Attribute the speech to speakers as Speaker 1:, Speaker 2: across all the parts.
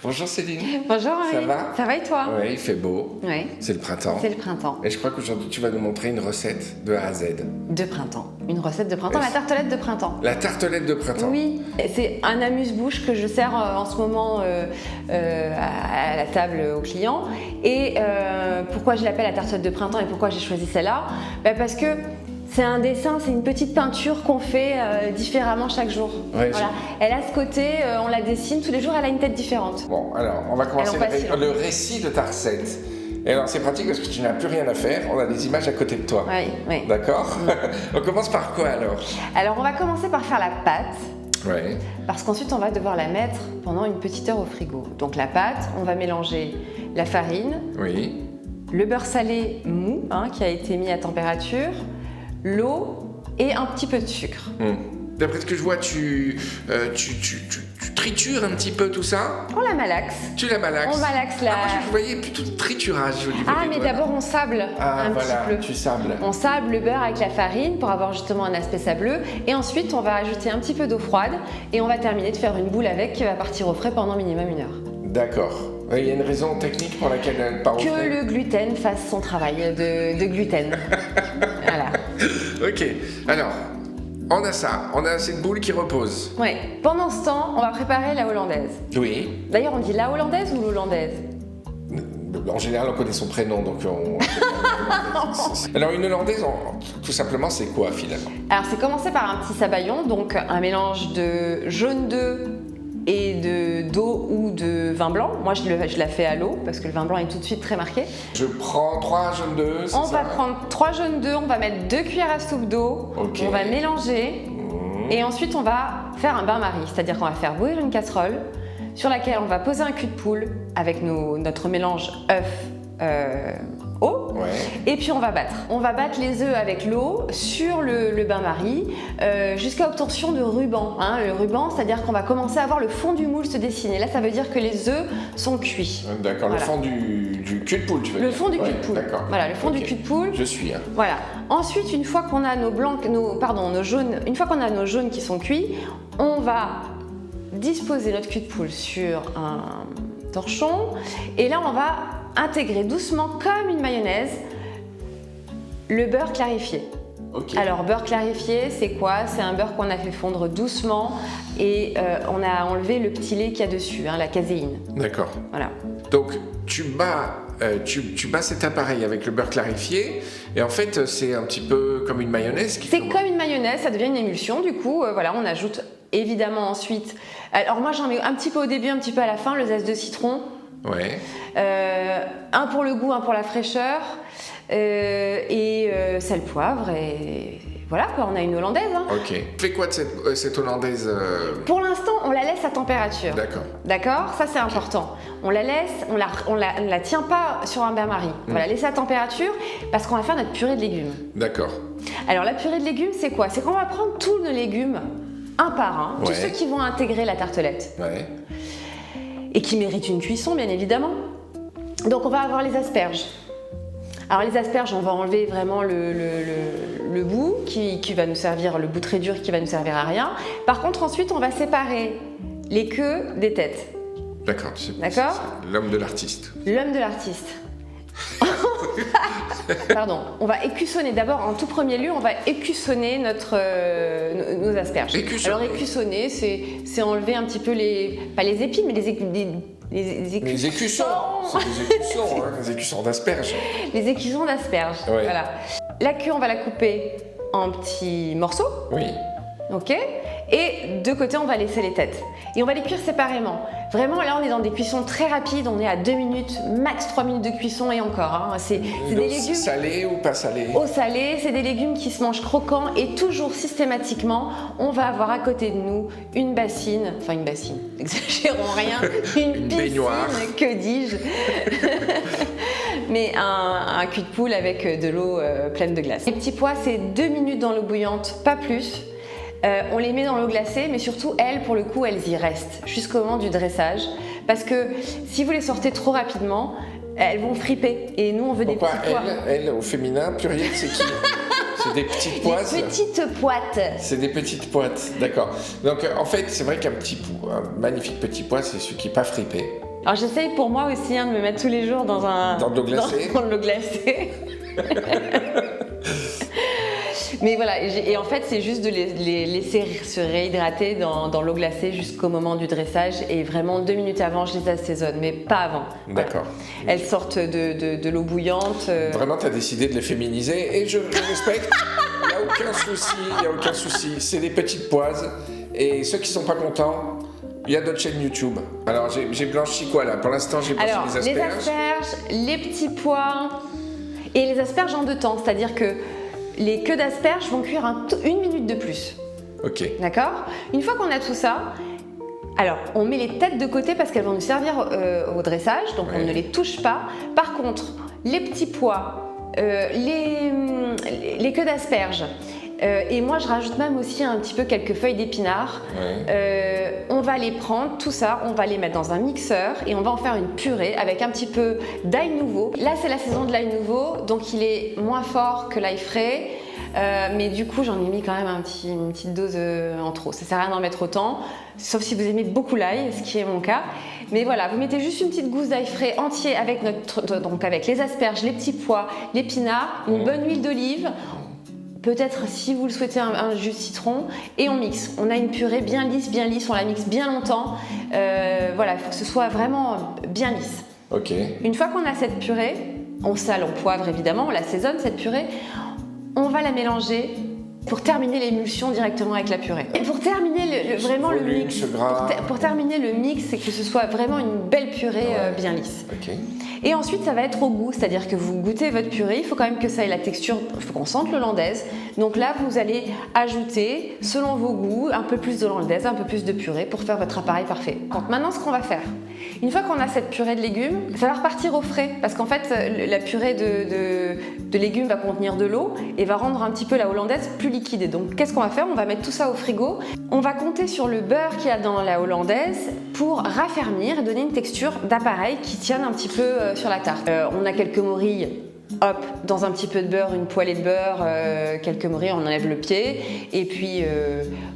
Speaker 1: Bonjour Céline.
Speaker 2: Bonjour Henri.
Speaker 1: Ça va?
Speaker 2: Ça va et toi?
Speaker 1: Oui, il fait beau.
Speaker 2: Oui.
Speaker 1: C'est le printemps.
Speaker 2: C'est le printemps.
Speaker 1: Et je crois qu'aujourd'hui tu vas nous montrer une recette de A à Z.
Speaker 2: De printemps. Une recette de printemps, la tartelette de printemps.
Speaker 1: La tartelette de printemps.
Speaker 2: Oui, c'est un amuse-bouche que je sers en ce moment à la table aux clients. Et pourquoi je l'appelle la tartelette de printemps et pourquoi j'ai choisi celle-là? Parce que c'est un dessin, c'est une petite peinture qu'on fait différemment chaque jour.
Speaker 1: Ouais,
Speaker 2: voilà. Elle a ce côté, on la dessine tous les jours, elle a une tête différente.
Speaker 1: Bon, alors on va commencer le récit de ta recette. Et alors c'est pratique parce que tu n'as plus rien à faire, on a des images à côté de toi.
Speaker 2: Oui, oui.
Speaker 1: D'accord. On commence par quoi alors?
Speaker 2: Alors on va commencer par faire la pâte.
Speaker 1: Ouais.
Speaker 2: Parce qu'ensuite on va devoir la mettre pendant une petite heure au frigo. Donc la pâte, on va mélanger la farine,
Speaker 1: oui,
Speaker 2: le beurre salé mou qui a été mis à température, l'eau et un petit peu de sucre.
Speaker 1: D'après ce que je vois, tu tritures un petit peu tout ça.
Speaker 2: On la malaxe.
Speaker 1: Tu la malaxes.
Speaker 2: On malaxe la...
Speaker 1: moi je voyais plutôt de triturage au niveau des
Speaker 2: mais
Speaker 1: doigts.
Speaker 2: d'abord on sable un petit peu.
Speaker 1: Tu sables.
Speaker 2: On sable le beurre avec la farine pour avoir justement un aspect sableux. Et ensuite on va ajouter un petit peu d'eau froide et on va terminer de faire une boule avec qui va partir au frais pendant minimum 1 heure.
Speaker 1: D'accord. Il y a une raison technique pour laquelle elle part au frais.
Speaker 2: Que le gluten fasse son travail de gluten. Voilà.
Speaker 1: Ok, alors, on a ça, on a cette boule qui repose.
Speaker 2: Oui. Pendant ce temps, on va préparer la hollandaise.
Speaker 1: Oui.
Speaker 2: D'ailleurs, on dit la hollandaise ou l'hollandaise?
Speaker 1: En général, on connaît son prénom, donc on... Alors, une hollandaise, tout simplement, c'est quoi finalement?
Speaker 2: Alors, c'est commencer par un petit sabayon, donc un mélange de jaune d'œuf et d'eau ou de vin blanc. Moi, je la fais à l'eau parce que le vin blanc est tout de suite très marqué.
Speaker 1: Je prends 3 jaunes d'œufs, c'est ça?
Speaker 2: On va prendre 3 jaunes d'œufs, on va mettre 2 cuillères à soupe d'eau, on va mélanger et ensuite on va faire un bain-marie, c'est-à-dire qu'on va faire bouillir une casserole sur laquelle on va poser un cul de poule avec notre mélange œuf, eau, et puis on va battre. On va battre les œufs avec l'eau sur le bain-marie jusqu'à obtention de ruban. Le ruban, c'est-à-dire qu'on va commencer à voir le fond du moule se dessiner. Là, ça veut dire que les œufs sont cuits.
Speaker 1: D'accord, voilà. Le fond du cul de poule, tu veux dire?
Speaker 2: Le fond du cul de poule.
Speaker 1: D'accord.
Speaker 2: Voilà, le fond du cul de poule.
Speaker 1: Je suis.
Speaker 2: Voilà. Ensuite, une fois qu'on a nos jaunes, une fois qu'on a nos jaunes qui sont cuits, on va disposer notre cul de poule sur un torchon et là, on va intégrer doucement comme une mayonnaise le beurre clarifié.
Speaker 1: Okay.
Speaker 2: Alors beurre clarifié, c'est quoi? C'est un beurre qu'on a fait fondre doucement et on a enlevé le petit lait qu'il y a dessus, la caséine.
Speaker 1: D'accord.
Speaker 2: Voilà.
Speaker 1: Donc tu bats cet appareil avec le beurre clarifié et en fait c'est un petit peu comme une mayonnaise.
Speaker 2: C'est comme une mayonnaise, ça devient une émulsion du coup. Voilà, on ajoute évidemment ensuite. Alors moi j'en mets un petit peu au début, un petit peu à la fin, le zeste de citron.
Speaker 1: Ouais.
Speaker 2: Un pour le goût, un pour la fraîcheur, et sel, poivre, et voilà quoi, on a une hollandaise.
Speaker 1: Ok. Tu fais quoi de cette hollandaise
Speaker 2: Pour l'instant, on la laisse à température.
Speaker 1: D'accord.
Speaker 2: D'accord, ça c'est important. On la laisse, on la tient pas sur un bain-marie. On va la laisser à température parce qu'on va faire notre purée de légumes.
Speaker 1: D'accord.
Speaker 2: Alors la purée de légumes, c'est quoi? C'est qu'on va prendre tous nos légumes, un par un, tous ceux qui vont intégrer la tartelette.
Speaker 1: Ouais.
Speaker 2: Et qui méritent une cuisson, bien évidemment. Donc on va avoir les asperges. Alors les asperges, on va enlever vraiment le bout qui va nous servir, le bout très dur qui va nous servir à rien. Par contre, ensuite, on va séparer les queues des têtes.
Speaker 1: D'accord.
Speaker 2: D'accord.
Speaker 1: L'homme de l'artiste.
Speaker 2: L'homme de l'artiste. Pardon, on va écussonner. D'abord, en tout premier lieu, on va écussonner nos asperges.
Speaker 1: Écussonner.
Speaker 2: Alors écussonner, c'est enlever un petit peu pas les épines, mais les écussons.
Speaker 1: C'est des écussons, des écussons d'asperges.
Speaker 2: Les écussons d'asperges, voilà. La queue, on va la couper en petits morceaux.
Speaker 1: Oui.
Speaker 2: Ok. Et de côté, on va laisser les têtes. Et on va les cuire séparément. Vraiment, là, on est dans des cuissons très rapides. On est à 2 minutes, max 3 minutes de cuisson et encore. C'est des légumes...
Speaker 1: Salés ou pas salés?
Speaker 2: Au salé, c'est des légumes qui se mangent croquants. Et toujours systématiquement, on va avoir à côté de nous une bassine. Enfin, une bassine, n'exagérons rien. Une piscine,
Speaker 1: baignoire.
Speaker 2: Que dis-je? Mais un cul de poule avec de l'eau pleine de glace. Les petits pois, c'est 2 minutes dans l'eau bouillante, pas plus. On les met dans l'eau glacée, mais surtout, elles, pour le coup, elles y restent jusqu'au moment du dressage. Parce que si vous les sortez trop rapidement, elles vont friper. Et nous, on veut des petits pois.
Speaker 1: Elle, au féminin, pluriel, c'est qui? C'est des petites poites.
Speaker 2: Des petites poites.
Speaker 1: C'est des petites poites, d'accord. Donc en fait, c'est vrai qu'un magnifique petit pois, c'est celui qui n'est pas fripé.
Speaker 2: Alors j'essaye pour moi aussi de me mettre tous les jours dans
Speaker 1: de l'eau glacée.
Speaker 2: Dans de l'eau glacée. Mais voilà, et en fait c'est juste de les laisser se réhydrater dans l'eau glacée jusqu'au moment du dressage, et vraiment 2 minutes avant je les assaisonne, mais pas avant.
Speaker 1: D'accord.
Speaker 2: Voilà. Elles sortent de l'eau bouillante.
Speaker 1: Vraiment, tu as décidé de les féminiser, et je respecte, il n'y a aucun souci, c'est des petites poises, et ceux qui sont pas contents, il y a d'autres chaînes YouTube. Alors j'ai blanchi quoi là? Pour l'instant j'ai blanchi les asperges.
Speaker 2: Les asperges, les petits pois, et les asperges en 2 temps, c'est-à-dire que les queues d'asperges vont cuire 1 minute de plus.
Speaker 1: Ok.
Speaker 2: D'accord? Une fois qu'on a tout ça, alors on met les têtes de côté parce qu'elles vont nous servir au dressage, donc on ne les touche pas. Par contre, les petits pois, les queues d'asperges, et moi je rajoute même aussi un petit peu quelques feuilles d'épinards. On va les prendre, tout ça, on va les mettre dans un mixeur et on va en faire une purée avec un petit peu d'ail nouveau. Là c'est la saison de l'ail nouveau, donc il est moins fort que l'ail frais, mais du coup j'en ai mis quand même une petite dose en trop. Ça sert à rien d'en mettre autant, sauf si vous aimez beaucoup l'ail, ce qui est mon cas. Mais voilà, vous mettez juste une petite gousse d'ail frais entier avec donc avec les asperges, les petits pois, l'épinard, une bonne huile d'olive. Peut-être, si vous le souhaitez, un jus de citron, et on mixe. On a une purée bien lisse, on la mixe bien longtemps. Voilà, il faut que ce soit vraiment bien lisse.
Speaker 1: Ok.
Speaker 2: Une fois qu'on a cette purée, on sale, on poivre évidemment, on l'assaisonne cette purée, on va la mélanger pour terminer l'émulsion directement avec la purée. Et pour terminer le mix, pour terminer le mix, c'est que ce soit vraiment une belle purée bien lisse.
Speaker 1: Ok.
Speaker 2: Et ensuite, ça va être au goût, c'est-à-dire que vous goûtez votre purée, il faut quand même que ça ait la texture, il faut qu'on sente l'hollandaise. Donc là, vous allez ajouter, selon vos goûts, un peu plus d'hollandaise, un peu plus de purée pour faire votre appareil parfait. Donc maintenant, ce qu'on va faire, une fois qu'on a cette purée de légumes, ça va repartir au frais, parce qu'en fait, la purée de légumes va contenir de l'eau et va rendre un petit peu la hollandaise plus liquide. Et donc, qu'est-ce qu'on va faire? On va mettre tout ça au frigo. On va compter sur le beurre qu'il y a dans la hollandaise pour raffermir et donner une texture d'appareil qui tienne un petit peu sur la tarte. On a quelques morilles, hop, dans un petit peu de beurre, une poêlée de beurre, quelques morilles, on enlève le pied, et puis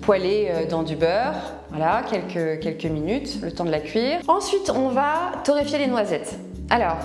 Speaker 2: poêler dans du beurre, voilà, quelques minutes, le temps de la cuire. Ensuite, on va torréfier les noisettes. Alors,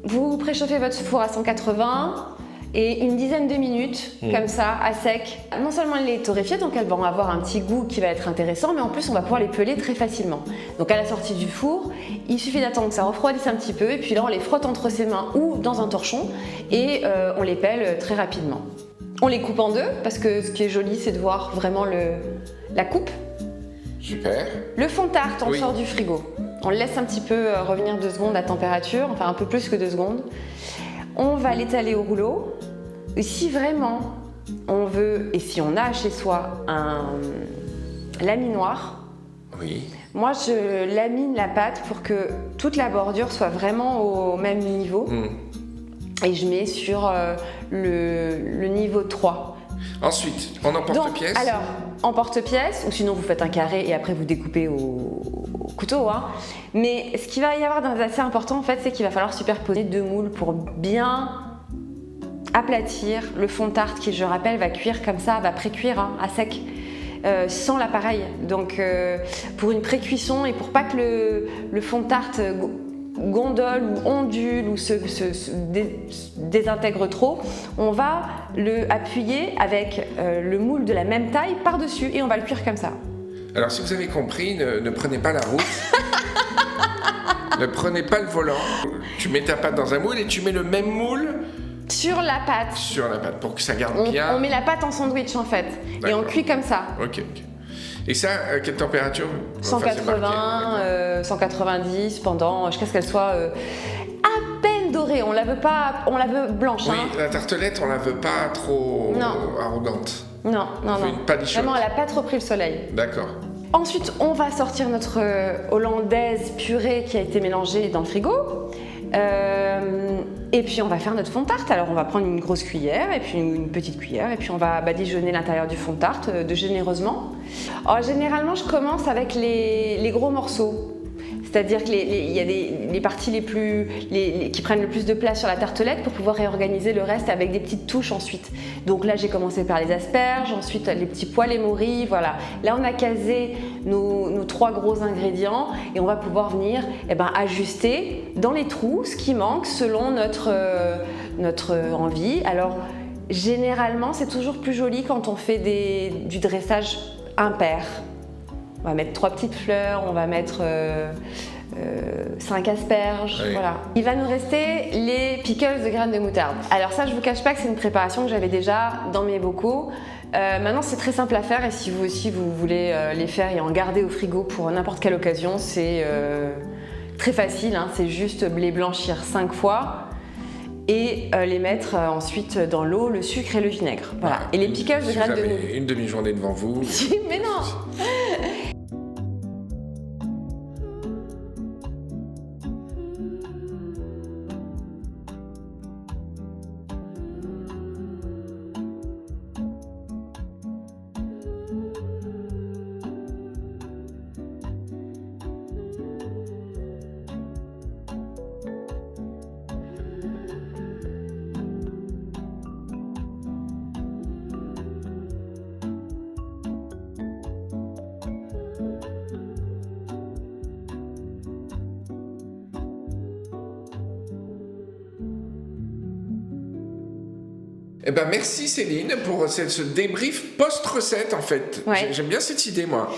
Speaker 2: vous préchauffez votre four à 180, et une dizaine de minutes, comme ça, à sec. Non seulement elle est torréfiée, donc elles vont avoir un petit goût qui va être intéressant, mais en plus on va pouvoir les peler très facilement. Donc à la sortie du four, il suffit d'attendre que ça refroidisse un petit peu, et puis là on les frotte entre ses mains ou dans un torchon, et on les pèle très rapidement. On les coupe en 2, parce que ce qui est joli, c'est de voir vraiment la coupe.
Speaker 1: Super.
Speaker 2: Le fond de tarte, on le sort du frigo. On le laisse un petit peu revenir 2 secondes à température, enfin un peu plus que 2 secondes. On va l'étaler au rouleau. Et si vraiment on veut, et si on a chez soi un laminoir, moi je lamine la pâte pour que toute la bordure soit vraiment au même niveau. Et je mets sur le niveau 3.
Speaker 1: Ensuite, en emporte-pièce.
Speaker 2: Alors, en porte-pièce, ou sinon vous faites un carré et après vous découpez au couteau. Hein. Mais ce qu'il va y avoir d'assez important, en fait, c'est qu'il va falloir superposer 2 moules pour bien aplatir le fond de tarte qui, je rappelle, va cuire comme ça, va pré-cuire à sec, sans l'appareil. Donc, pour une pré-cuisson et pour pas que le fond de tarte gondole ou ondule ou se désintègre trop, on va le appuyer avec le moule de la même taille par-dessus et on va le cuire comme ça.
Speaker 1: Alors si vous avez compris, ne prenez pas la route, ne prenez pas le volant, tu mets ta pâte dans un moule et tu mets le même moule
Speaker 2: sur la pâte.
Speaker 1: Sur la pâte, pour que ça garde bien.
Speaker 2: On met la pâte en sandwich en fait, et on cuit comme ça.
Speaker 1: Ok. Et ça, à quelle température?
Speaker 2: 180, 190 pendant, jusqu'à ce qu'elle soit à peine dorée. On la veut blanche.
Speaker 1: Oui,
Speaker 2: hein.
Speaker 1: la tartelette, on la veut pas trop arrogante.
Speaker 2: Non.
Speaker 1: Une pâlichotte.
Speaker 2: Vraiment, elle n'a pas trop pris le soleil.
Speaker 1: D'accord.
Speaker 2: Ensuite, on va sortir notre hollandaise purée qui a été mélangée dans le frigo. Et puis on va faire notre fond de tarte. Alors on va prendre une grosse cuillère et puis une petite cuillère et puis on va badigeonner l'intérieur du fond de tarte généreusement. Alors, généralement je commence avec les gros morceaux. C'est-à-dire qu'il y a les parties qui prennent le plus de place sur la tartelette pour pouvoir réorganiser le reste avec des petites touches ensuite. Donc là, j'ai commencé par les asperges, ensuite les petits pois, les morilles, voilà. Là, on a casé nos 3 gros ingrédients et on va pouvoir venir ajuster dans les trous ce qui manque selon notre envie. Alors, généralement, c'est toujours plus joli quand on fait du dressage impair. On va mettre 3 petites fleurs, on va mettre 5 asperges,
Speaker 1: oui.
Speaker 2: Voilà. Il va nous rester les pickles de graines de moutarde. Alors ça, je vous cache pas que c'est une préparation que j'avais déjà dans mes bocaux. Maintenant, c'est très simple à faire et si vous aussi vous voulez les faire et en garder au frigo pour n'importe quelle occasion, c'est très facile, hein. C'est juste les blanchir 5 fois. Et les mettre ensuite dans l'eau, le sucre et le vinaigre. Voilà. Et les pickles de graines de moutarde.
Speaker 1: Une demi-journée devant vous.
Speaker 2: Mais non.
Speaker 1: Eh ben merci Céline pour ce débrief post-recette en fait.
Speaker 2: Ouais.
Speaker 1: J'aime bien cette idée moi.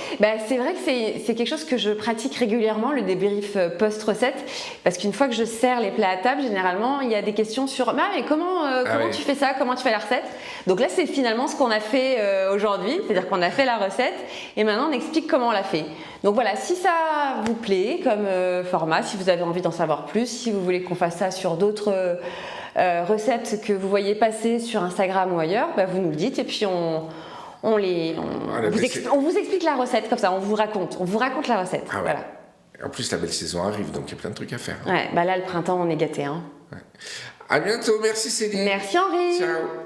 Speaker 2: C'est vrai que c'est quelque chose que je pratique régulièrement, le débrief post-recette, parce qu'une fois que je sers les plats à table, généralement il y a des questions sur mais comment
Speaker 1: oui.
Speaker 2: tu fais ça, comment tu fais la recette. Donc là c'est finalement ce qu'on a fait aujourd'hui, c'est-à-dire qu'on a fait la recette et maintenant on explique comment on l'a fait. Donc voilà, si ça vous plaît comme format, si vous avez envie d'en savoir plus, si vous voulez qu'on fasse ça sur d'autres recettes que vous voyez passer sur Instagram ou ailleurs, vous nous le dites et puis on vous explique la recette comme ça, on vous raconte la recette.
Speaker 1: Ah ouais.
Speaker 2: Voilà.
Speaker 1: En plus la belle saison arrive donc il y a plein de trucs à faire.
Speaker 2: Ouais, là le printemps on est gâtés. Hein.
Speaker 1: Ouais. À bientôt, merci Céline.
Speaker 2: Merci Henri.
Speaker 1: Ciao.